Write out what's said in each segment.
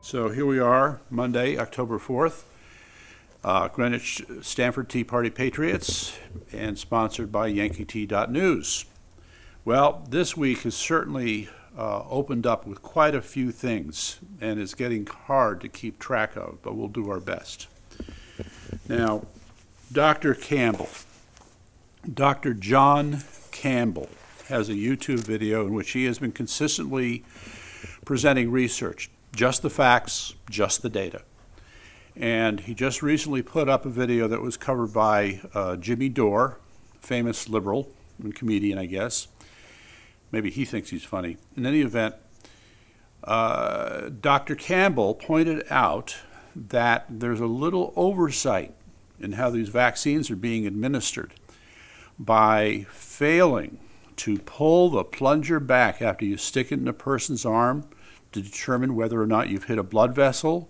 So here we are, Monday, October 4th, Greenwich Stanford Tea Party Patriots, and sponsored by Yankee.News. Well, this week has certainly opened up with quite a few things, and it's getting hard to keep track of, but we'll do our best. Now, Dr. John Campbell, has a YouTube video in which he has been consistently presenting research. Just the facts, just the data. And he just recently put up a video that was covered by Jimmy Dore, famous liberal and comedian, I guess. Maybe he thinks he's funny. In any event, Dr. Campbell pointed out that there's a little oversight in how these vaccines are being administered by failing to pull the plunger back after you stick it in a person's arm to determine whether or not you've hit a blood vessel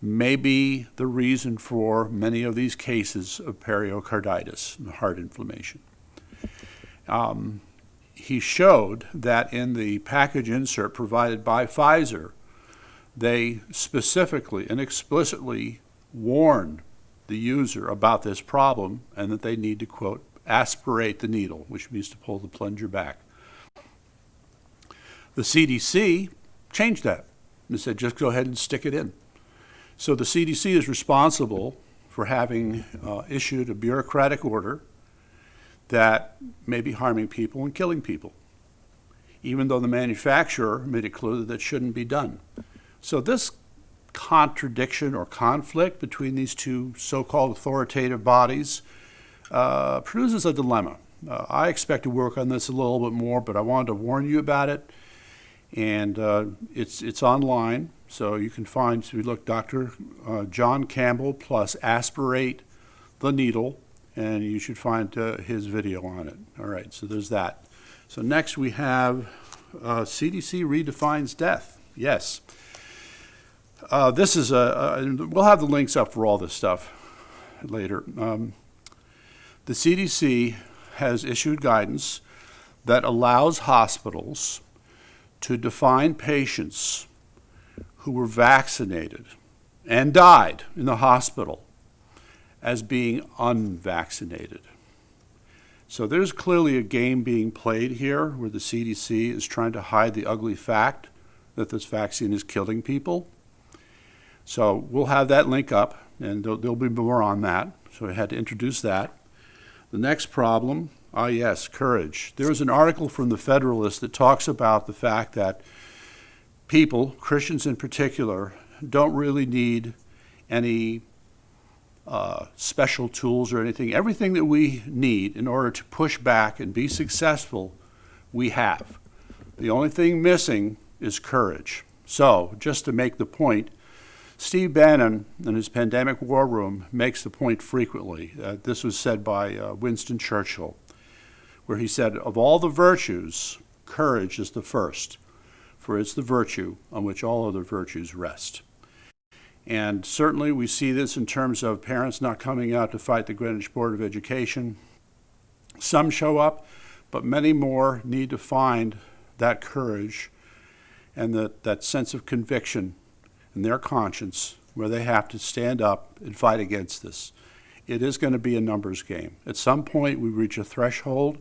may be the reason for many of these cases of pericarditis and heart inflammation. He showed that in the package insert provided by Pfizer, they specifically and explicitly warn the user about this problem and that they need to, quote, aspirate the needle, which means to pull the plunger back. The CDC changed that and said, just go ahead and stick it in. So the CDC is responsible for having issued a bureaucratic order that may be harming people and killing people, even though the manufacturer made it clear that that shouldn't be done. So this contradiction or conflict between these two so-called authoritative bodies produces a dilemma. I expect to work on this a little bit more, but I wanted to warn you about it. And it's online, so you can find, so you look Dr. John Campbell plus aspirate the needle, and you should find his video on it. All right, so there's that. So next we have CDC redefines death. Yes. This is we'll have the links up for all this stuff later. The CDC has issued guidance that allows hospitals to define patients who were vaccinated and died in the hospital as being unvaccinated. So there's clearly a game being played here where the CDC is trying to hide the ugly fact that this vaccine is killing people. So we'll have that link up, and there'll be more on that. So I had to introduce that. The next problem, yes, courage. There was an article from the Federalist that talks about the fact that people, Christians in particular, don't really need any special tools or anything. Everything that we need in order to push back and be successful, we have. The only thing missing is courage. So, just to make the point, Steve Bannon, in his Pandemic War Room, makes the point frequently. This was said by Winston Churchill, where he said, of all the virtues, courage is the first, for it's the virtue on which all other virtues rest. And certainly we see this in terms of parents not coming out to fight the Greenwich Board of Education. Some show up, but many more need to find that courage and that sense of conviction in their conscience where they have to stand up and fight against this. It is going to be a numbers game. At some point we reach a threshold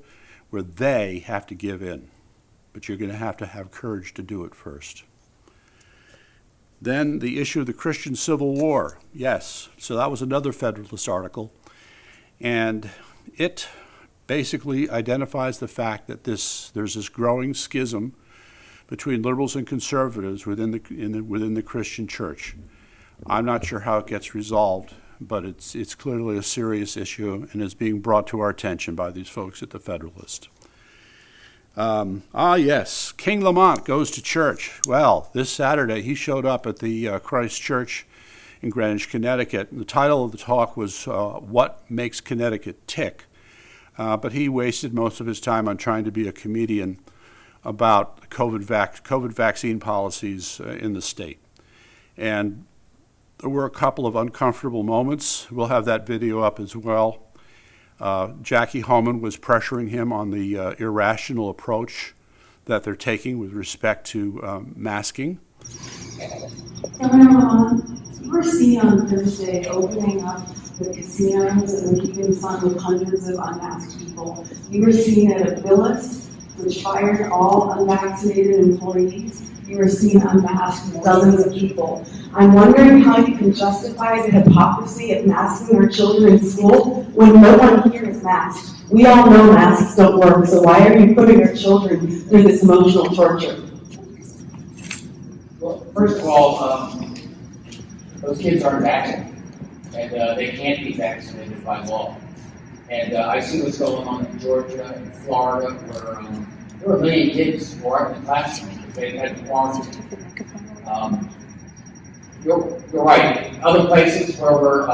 where they have to give in, but you're going to have courage to do it first. Then the issue of the Christian Civil War. Yes, so that was another Federalist article, and it basically identifies the fact that there's this growing schism between liberals and conservatives within the Christian church. I'm not sure how it gets resolved, but it's clearly a serious issue and is being brought to our attention by these folks at the Federalist. Yes, King Lamont goes to church. Well, this Saturday he showed up at the Christ Church in Greenwich, Connecticut. And the title of the talk was What Makes Connecticut Tick? But he wasted most of his time on trying to be a comedian about COVID vaccine policies in the state. And there were a couple of uncomfortable moments. We'll have that video up as well. Jackie Homan was pressuring him on the irrational approach that they're taking with respect to masking. Governor Lamont, you were seen on Thursday opening up the casinos and the keeping fun with hundreds of unmasked people. You were seen at a Billis, which fired all unvaccinated employees. You were seen unmasked with dozens of people. I'm wondering how you can justify the hypocrisy of masking our children in school when no one here is masked. We all know masks don't work, so why are you putting our children through this emotional torture? Well, first of all, those kids aren't vaccinated, and they can't be vaccinated by law. And I see what's going on in Georgia and Florida, where there were a million kids who aren't in the classroom because they had quarantine. You're right. Other places where we're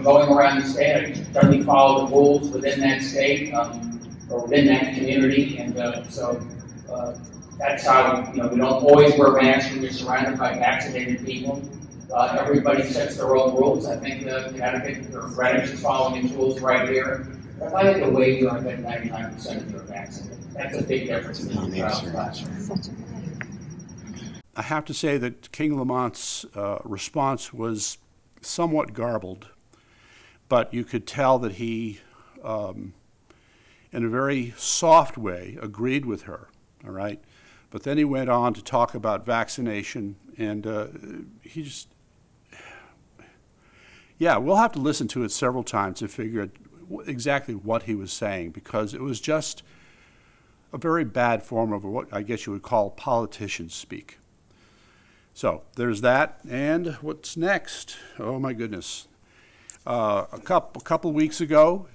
going around the state, I generally follow the rules within that state or within that community, and so that's how we don't always wear masks when you're surrounded by vaccinated people. Everybody sets their own rules. I think Connecticut or Greenwich is following these rules right here. If I had to wager, I bet 99% of you are vaccinated. That's a big difference in the trial classroom. I have to say that King Lamont's response was somewhat garbled, but you could tell that he, in a very soft way, agreed with her, all right? But then he went on to talk about vaccination, and he just, yeah, we'll have to listen to it several times to figure out exactly what he was saying, because it was just a very bad form of what I guess you would call politician speak. So there's that, and what's next? Oh my goodness! A couple weeks ago.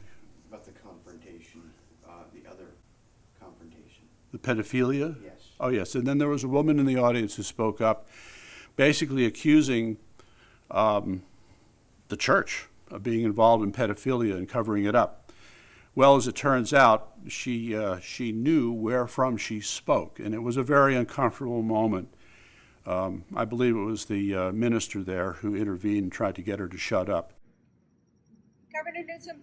About the confrontation, the other confrontation. The pedophilia. Yes. Oh yes, and then there was a woman in the audience who spoke up, basically accusing the church of being involved in pedophilia and covering it up. Well, as it turns out, she knew where from she spoke, and it was a very uncomfortable moment. I believe it was the minister there who intervened and tried to get her to shut up. Governor Newsom,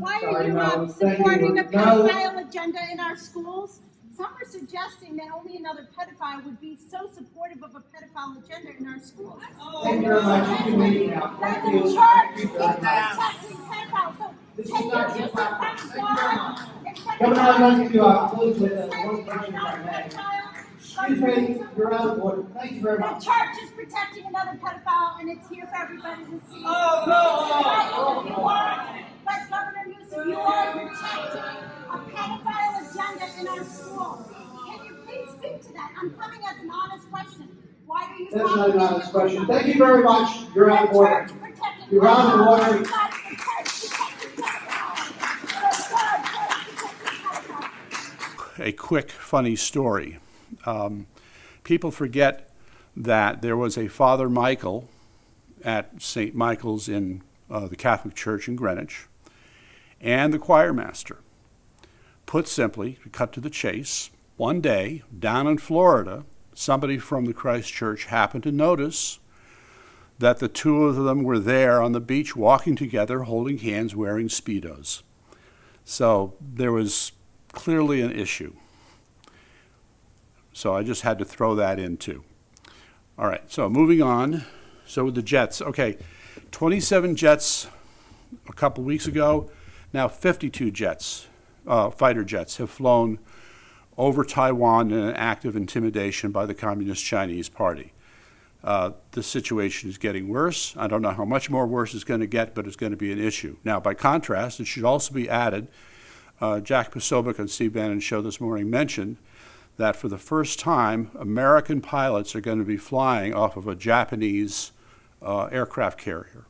why are you supporting a pedophile agenda in our schools? Some are suggesting that only another pedophile would be so supportive of a pedophile agenda in our schools. Thank you very much. You can leave now. That Thank the you. church is protecting pedophiles. So This can is not you your just platform. defend Thank you very God? much. Governor, I'd like to close with one question if I may. Excuse me, you're out of order. Thank you very The much. church is protecting another pedophile, and it's here for everybody to see. But Governor Newsom, you are protecting a pedophile agenda in our schools. Can you please speak to that? I'm coming as an honest question. Why are you? That's not an honest question. Thank you very much. You're out of order. You're out of order. A quick, funny story. People forget that there was a Father Michael at St. Michael's in the Catholic Church in Greenwich, and the choir master. Put simply, to cut to the chase, one day, down in Florida, somebody from the Christ Church happened to notice that the two of them were there on the beach walking together, holding hands, wearing Speedos. So there was clearly an issue. So I just had to throw that in too. All right, so moving on. So with the jets, okay, 27 jets a couple weeks ago, now 52 jets, fighter jets, have flown over Taiwan in an act of intimidation by the Communist Chinese Party. The situation is getting worse. I don't know how much more worse it's going to get, but it's going to be an issue. Now, by contrast, it should also be added, Jack Posobiec on Steve Bannon's show this morning mentioned that for the first time, American pilots are going to be flying off of a Japanese aircraft carrier,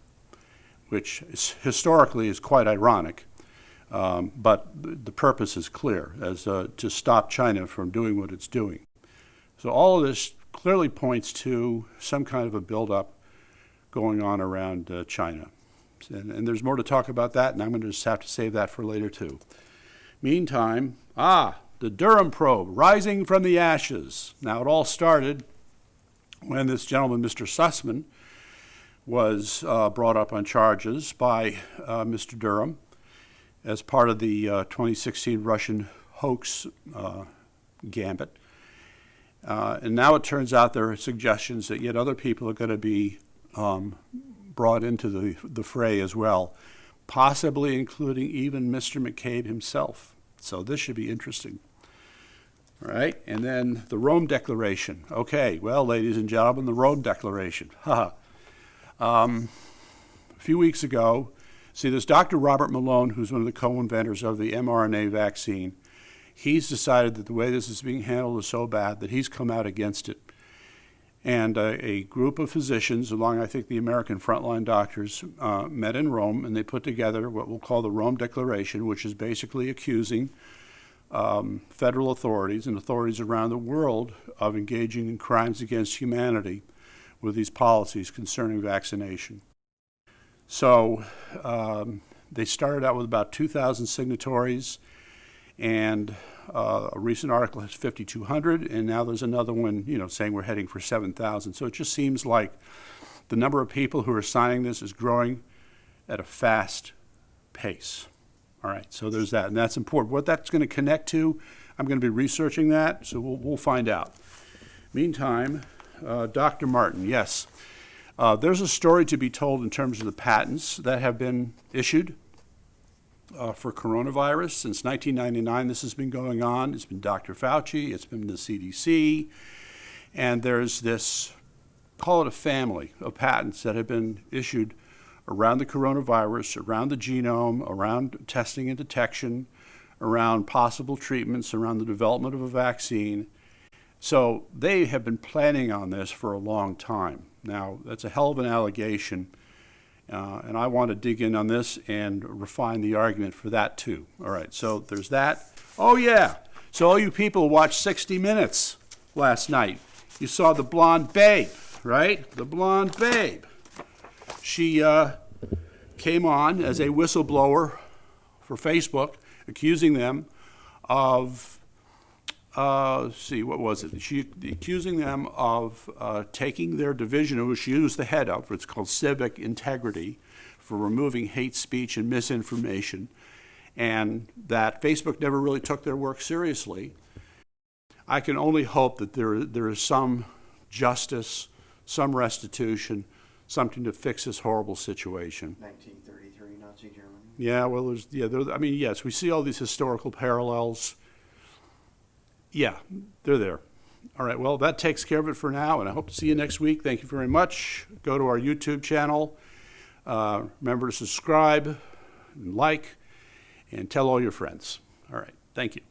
which historically is quite ironic, but the purpose is clear, as to stop China from doing what it's doing. So all of this clearly points to some kind of a buildup going on around China. And there's more to talk about that, and I'm going to just have to save that for later too. Meantime, the Durham probe, rising from the ashes. Now, it all started when this gentleman, Mr. Sussman, was brought up on charges by Mr. Durham as part of the 2016 Russian hoax gambit. And now it turns out there are suggestions that yet other people are going to be brought into the fray as well, possibly including even Mr. McCabe himself. So this should be interesting. All right, and then the Rome Declaration. Okay, well, ladies and gentlemen, the Rome Declaration. A few weeks ago, see, there's Dr. Robert Malone, who's one of the co-inventors of the mRNA vaccine. He's decided that the way this is being handled is so bad that he's come out against it. And a group of physicians, along I think the American frontline doctors, met in Rome, and they put together what we'll call the Rome Declaration, which is basically accusing federal authorities and authorities around the world of engaging in crimes against humanity with these policies concerning vaccination. So they started out with about 2,000 signatories, and a recent article has 5,200, and now there's another one, saying we're heading for 7,000. So it just seems like the number of people who are signing this is growing at a fast pace. All right, so there's that, and that's important. What that's going to connect to, I'm going to be researching that, so we'll find out. Meantime, Dr. Martin, yes. There's a story to be told in terms of the patents that have been issued for coronavirus. Since 1999, this has been going on. It's been Dr. Fauci, it's been the CDC, and there's this, call it a family of patents that have been issued around the coronavirus, around the genome, around testing and detection, around possible treatments, around the development of a vaccine. So they have been planning on this for a long time. Now, that's a hell of an allegation, and I want to dig in on this and refine the argument for that too. All right, so there's that. Oh yeah, so all you people who watched 60 Minutes last night, you saw the blonde babe, right? The blonde babe. She came on as a whistleblower for Facebook, accusing them of, what was it? Accusing them of taking their division, which she was the head of, it's called Civic Integrity, for removing hate speech and misinformation, and that Facebook never really took their work seriously. I can only hope that there is some justice, some restitution, something to fix this horrible situation. 1933, Nazi Germany. Yeah, well, yes, we see all these historical parallels. Yeah, they're there. All right, well, that takes care of it for now, and I hope to see you next week. Thank you very much. Go to our YouTube channel. Remember to subscribe and like, and tell all your friends. All right, thank you.